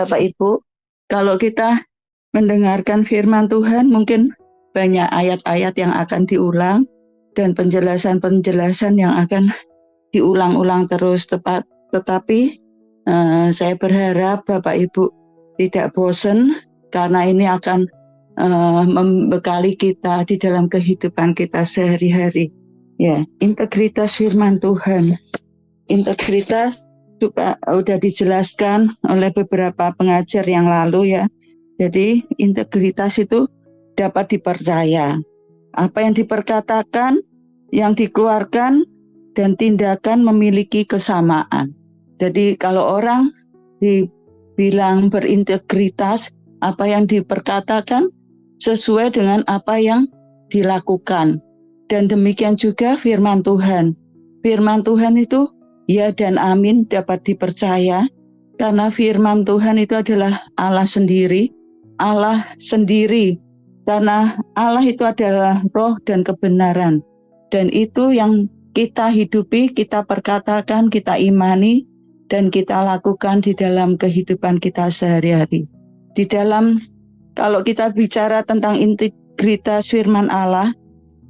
Bapak Ibu, kalau kita mendengarkan firman Tuhan mungkin banyak ayat-ayat yang akan diulang dan penjelasan-penjelasan yang akan diulang-ulang terus tetapi saya berharap Bapak Ibu tidak bosan karena ini akan membekali kita di dalam kehidupan kita sehari-hari. Ya, integritas firman Tuhan. Integritas juga sudah dijelaskan oleh beberapa pengajar yang lalu ya. Jadi integritas itu dapat dipercaya. Apa yang diperkatakan, yang dikeluarkan, dan tindakan memiliki kesamaan. Jadi kalau orang dibilang berintegritas, apa yang diperkatakan sesuai dengan apa yang dilakukan. Dan demikian juga firman Tuhan. Firman Tuhan itu ya dan amin dapat dipercaya karena firman Tuhan itu adalah Allah sendiri. Allah sendiri karena Allah itu adalah roh dan kebenaran. Dan itu yang kita hidupi, kita perkatakan, kita imani, dan kita lakukan di dalam kehidupan kita sehari-hari. Di dalam, kalau kita bicara tentang integritas firman Allah,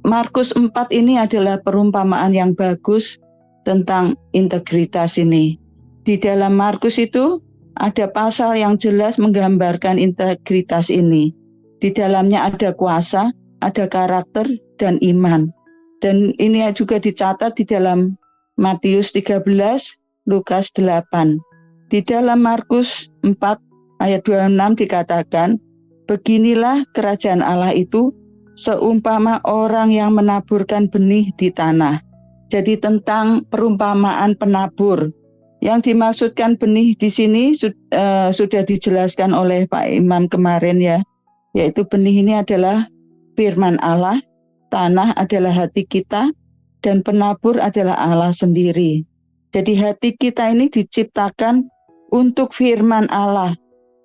Markus 4 ini adalah perumpamaan yang bagus tentang integritas ini. Di dalam Markus itu ada pasal yang jelas menggambarkan integritas ini. Di dalamnya ada kuasa, ada karakter, dan iman. Dan ini juga dicatat di dalam Matius 13, Lukas 8. Di dalam Markus 4 ayat 26 dikatakan, beginilah kerajaan Allah itu seumpama orang yang menaburkan benih di tanah. Jadi tentang perumpamaan penabur. Yang dimaksudkan benih di sini sudah dijelaskan oleh Pak Imam kemarin ya. Yaitu benih ini adalah firman Allah, tanah adalah hati kita, dan penabur adalah Allah sendiri. Jadi hati kita ini diciptakan untuk firman Allah.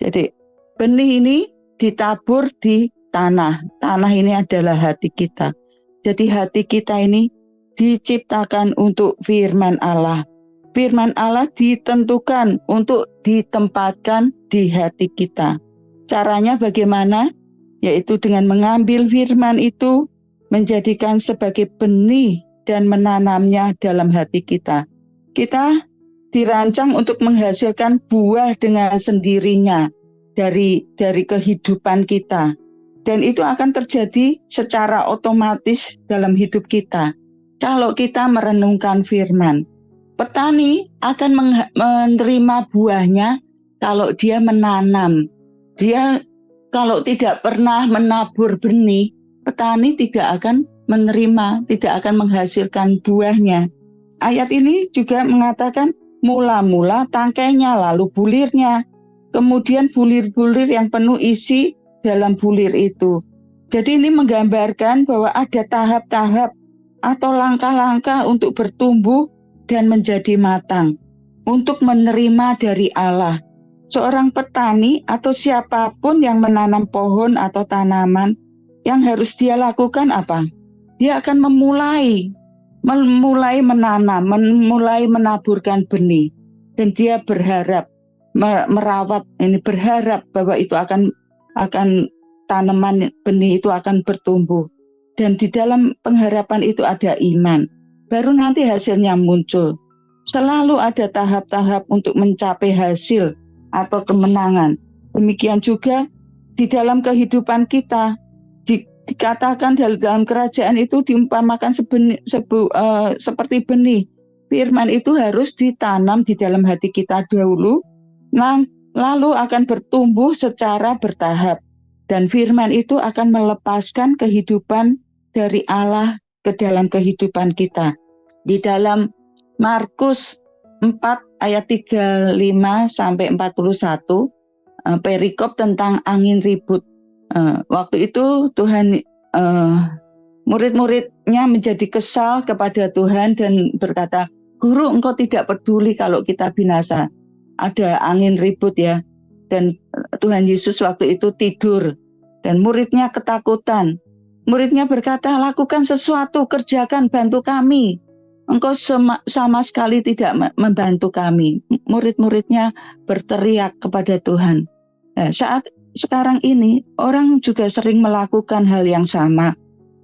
Jadi benih ini ditabur di tanah. Tanah ini adalah hati kita. Jadi hati kita ini diciptakan untuk firman Allah. Firman Allah ditentukan untuk ditempatkan di hati kita. Caranya bagaimana? Yaitu dengan mengambil firman itu, menjadikan sebagai benih dan menanamnya dalam hati kita. Kita dirancang untuk menghasilkan buah dengan sendirinya dari kehidupan kita. Dan itu akan terjadi secara otomatis dalam hidup kita. Kalau kita merenungkan firman, petani akan menerima buahnya kalau dia menanam. Dia kalau tidak pernah menabur benih, petani tidak akan menerima, tidak akan menghasilkan buahnya. Ayat ini juga mengatakan mula-mula tangkainya, lalu bulirnya, kemudian bulir-bulir yang penuh isi dalam bulir itu. Jadi ini menggambarkan bahwa ada tahap-tahap atau langkah-langkah untuk bertumbuh dan menjadi matang, untuk menerima dari Allah. Seorang petani atau siapapun yang menanam pohon atau tanaman, yang harus dia lakukan apa? Dia akan memulai menanam, memulai menaburkan benih. Dan dia berharap, merawat, ini berharap bahwa itu akan tanaman benih itu akan bertumbuh. Dan di dalam pengharapan itu ada iman. Baru nanti hasilnya muncul. Selalu ada tahap-tahap untuk mencapai hasil atau kemenangan. Demikian juga di dalam kehidupan kita. Dikatakan dalam kerajaan itu diumpamakan seperti benih. Firman itu harus ditanam di dalam hati kita dahulu, lalu akan bertumbuh secara bertahap. Dan firman itu akan melepaskan kehidupan dari Allah ke dalam kehidupan kita. Di dalam Markus 4 ayat 35 sampai 41, perikop tentang angin ribut. Waktu itu Tuhan, murid-muridnya menjadi kesal kepada Tuhan dan berkata, Guru, engkau tidak peduli kalau kita binasa. Ada angin ribut ya. Dan Tuhan Yesus waktu itu tidur. Dan muridnya ketakutan. Muridnya berkata, lakukan sesuatu, kerjakan, bantu kami. Engkau sama sekali tidak membantu kami. Murid-muridnya berteriak kepada Tuhan. Nah, saat sekarang ini orang juga sering melakukan hal yang sama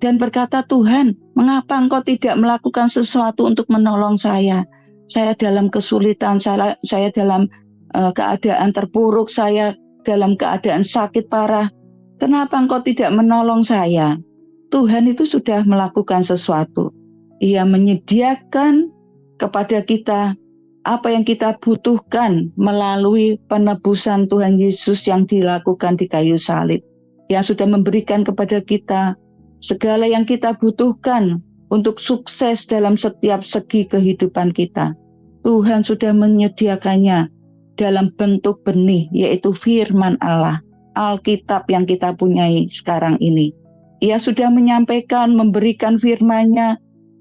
dan berkata, Tuhan, mengapa Engkau tidak melakukan sesuatu untuk menolong saya? Saya dalam kesulitan, saya dalam keadaan terpuruk, saya dalam keadaan sakit parah. Kenapa Engkau tidak menolong saya? Tuhan itu sudah melakukan sesuatu. Ia menyediakan kepada kita apa yang kita butuhkan melalui penebusan Tuhan Yesus yang dilakukan di kayu salib. Yang sudah memberikan kepada kita segala yang kita butuhkan untuk sukses dalam setiap segi kehidupan kita. Tuhan sudah menyediakannya dalam bentuk benih, yaitu firman Allah, Alkitab yang kita punyai sekarang ini. Ia sudah menyampaikan, memberikan firman-Nya,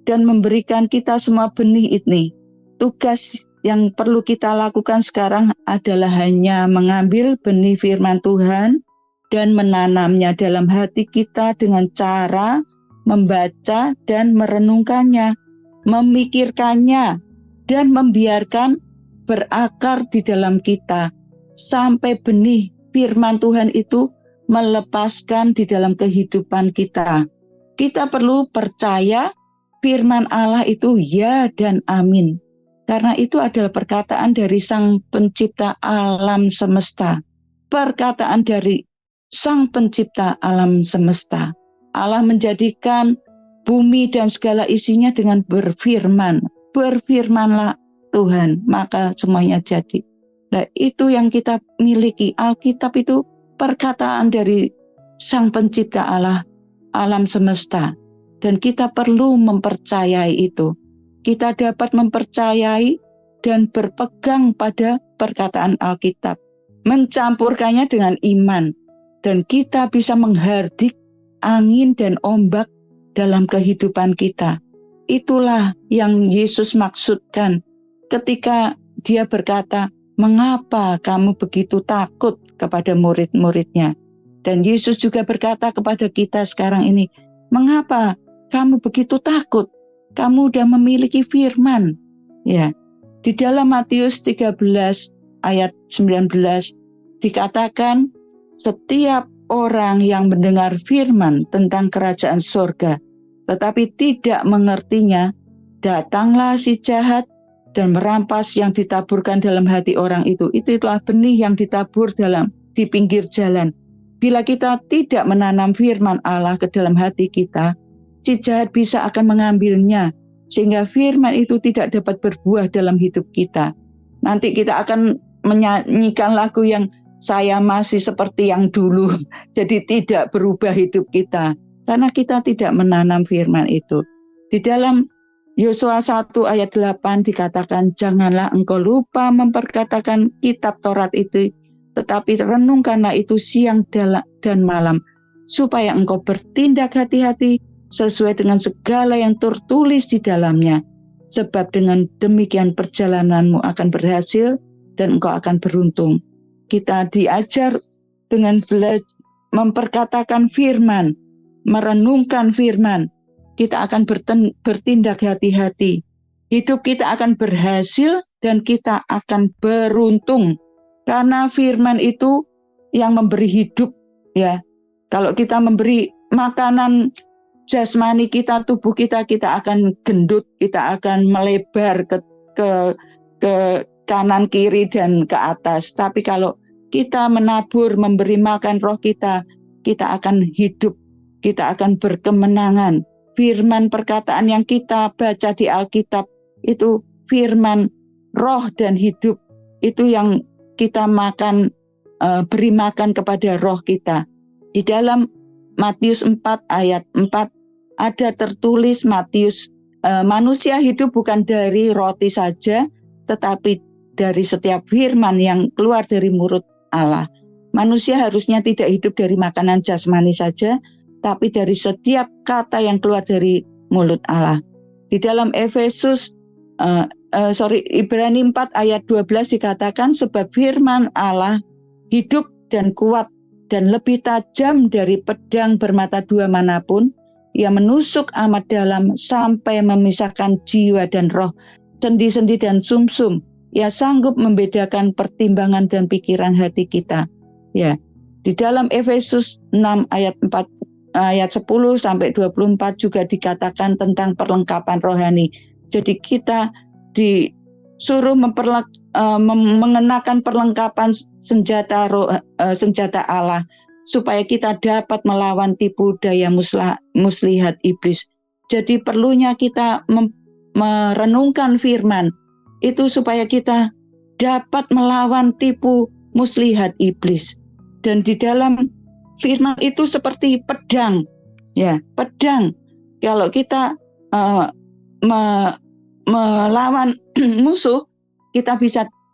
dan memberikan kita semua benih ini. Tugas yang perlu kita lakukan sekarang adalah hanya mengambil benih firman Tuhan dan menanamnya dalam hati kita dengan cara membaca dan merenungkannya, memikirkannya, dan membiarkan berakar di dalam kita sampai benih firman Tuhan itu melepaskan di dalam kehidupan kita. Kita perlu percaya firman Allah itu ya dan amin. Karena itu adalah perkataan dari Sang Pencipta alam semesta. Perkataan dari Sang Pencipta alam semesta. Allah menjadikan bumi dan segala isinya dengan berfirman. Berfirmanlah Tuhan, maka semuanya jadi. Nah, itu yang kita miliki. Alkitab itu perkataan dari Sang Pencipta Allah alam semesta. Dan kita perlu mempercayai itu. Kita dapat mempercayai dan berpegang pada perkataan Alkitab. Mencampurkannya dengan iman. Dan kita bisa menghardik angin dan ombak dalam kehidupan kita. Itulah yang Yesus maksudkan ketika dia berkata, mengapa kamu begitu takut kepada murid-muridnya? Dan Yesus juga berkata kepada kita sekarang ini, mengapa kamu begitu takut? Kamu sudah memiliki firman. Ya, di dalam Matius 13 ayat 19 dikatakan, setiap orang yang mendengar firman tentang kerajaan surga, tetapi tidak mengertinya, datanglah si jahat dan merampas yang ditaburkan dalam hati orang itu. Itulah benih yang ditabur di pinggir jalan. Bila kita tidak menanam firman Allah ke dalam hati kita, si jahat bisa akan mengambilnya, sehingga firman itu tidak dapat berbuah dalam hidup kita. Nanti kita akan menyanyikan lagu yang saya masih seperti yang dulu, jadi tidak berubah hidup kita, karena kita tidak menanam firman itu. Di dalam Yosua 1 ayat 8 dikatakan, janganlah engkau lupa memperkatakan kitab Taurat itu, tetapi renungkanlah itu siang dan malam, supaya engkau bertindak hati-hati sesuai dengan segala yang tertulis di dalamnya. Sebab dengan demikian perjalananmu akan berhasil dan engkau akan beruntung. Kita diajar dengan memperkatakan firman, merenungkan firman. Kita akan bertindak hati-hati. Hidup kita akan berhasil dan kita akan beruntung. Karena firman itu yang memberi hidup. Ya, kalau kita memberi makanan jasmani kita, tubuh kita akan gendut, kita akan melebar ke kanan kiri dan ke atas. Tapi kalau kita menabur, memberi makan roh kita akan hidup, kita akan berkemenangan. Firman perkataan yang kita baca di Alkitab itu firman roh dan hidup. Itu yang kita makan, beri makan kepada roh kita. Di dalam Matius 4 ayat 4 ada tertulis manusia hidup bukan dari roti saja, tetapi dari setiap firman yang keluar dari mulut Allah. Manusia harusnya tidak hidup dari makanan jasmani saja, tapi dari setiap kata yang keluar dari mulut Allah. Di dalam Ibrani 4 ayat 12 dikatakan, sebab firman Allah hidup dan kuat dan lebih tajam dari pedang bermata dua manapun, Ia menusuk amat dalam sampai memisahkan jiwa dan roh, sendi-sendi dan sumsum. Ia sanggup membedakan pertimbangan dan pikiran hati kita. Ya, di dalam Efesus 6 ayat 10 sampai 24 juga dikatakan tentang perlengkapan rohani. Jadi kita disuruh mengenakan perlengkapan senjata Allah supaya kita dapat melawan tipu daya muslihat iblis. Jadi perlunya kita merenungkan firman itu supaya kita dapat melawan tipu muslihat iblis. Dan di dalam firman itu seperti pedang, ya, pedang. Kalau kita melawan musuh, kita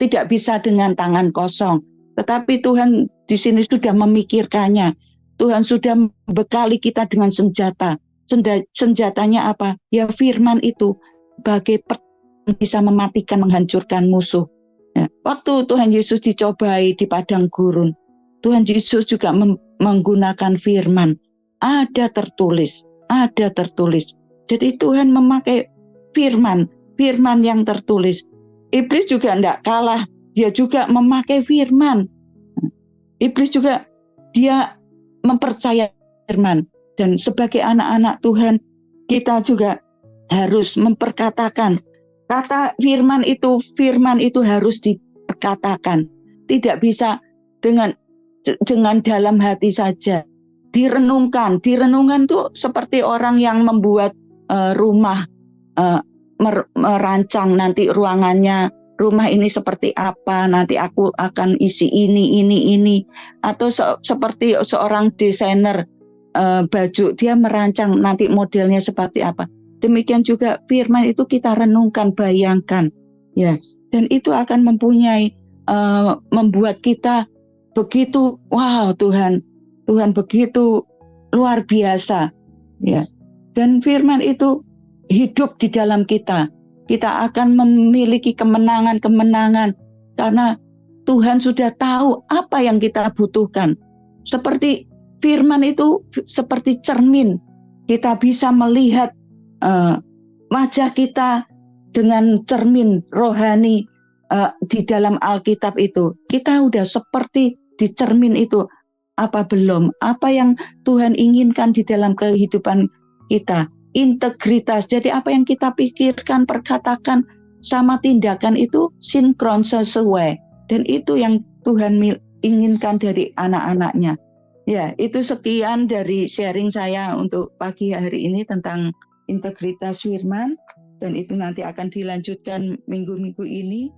tidak bisa dengan tangan kosong. Tetapi Tuhan di sini sudah memikirkannya. Tuhan sudah membekali kita dengan senjata. Senjatanya apa? Ya firman itu bagai pedang bisa mematikan, menghancurkan musuh. Ya, waktu Tuhan Yesus dicobai di padang gurun, Tuhan Yesus juga menggunakan firman. Ada tertulis. Jadi Tuhan memakai firman yang tertulis. Iblis juga tidak kalah, dia juga memakai firman. Iblis juga dia mempercayai firman. Dan sebagai anak-anak Tuhan, kita juga harus memperkatakan. Kata firman itu harus diperkatakan. Tidak bisa dengan dalam hati saja. Direnungkan itu seperti orang yang membuat rumah, merancang nanti ruangannya, rumah ini seperti apa, nanti aku akan isi ini, atau seperti seorang desainer baju, dia merancang nanti modelnya seperti apa. Demikian juga firman itu kita renungkan, bayangkan, ya, dan itu akan membuat kita begitu, wow, Tuhan begitu luar biasa, ya. Dan firman itu hidup di dalam kita. Kita akan memiliki kemenangan karena Tuhan sudah tahu apa yang kita butuhkan. Seperti firman itu seperti cermin. Kita bisa melihat wajah kita dengan cermin rohani di dalam Alkitab itu. Kita udah seperti di cermin itu. Apa belum? Apa yang Tuhan inginkan di dalam kehidupan kita? Integritas. Jadi apa yang kita pikirkan, perkatakan, sama tindakan itu sinkron, sesuai. Dan itu yang Tuhan inginkan dari anak-anaknya. Ya, itu sekian dari sharing saya untuk pagi hari ini tentang integritas firman. Dan itu nanti akan dilanjutkan minggu-minggu ini.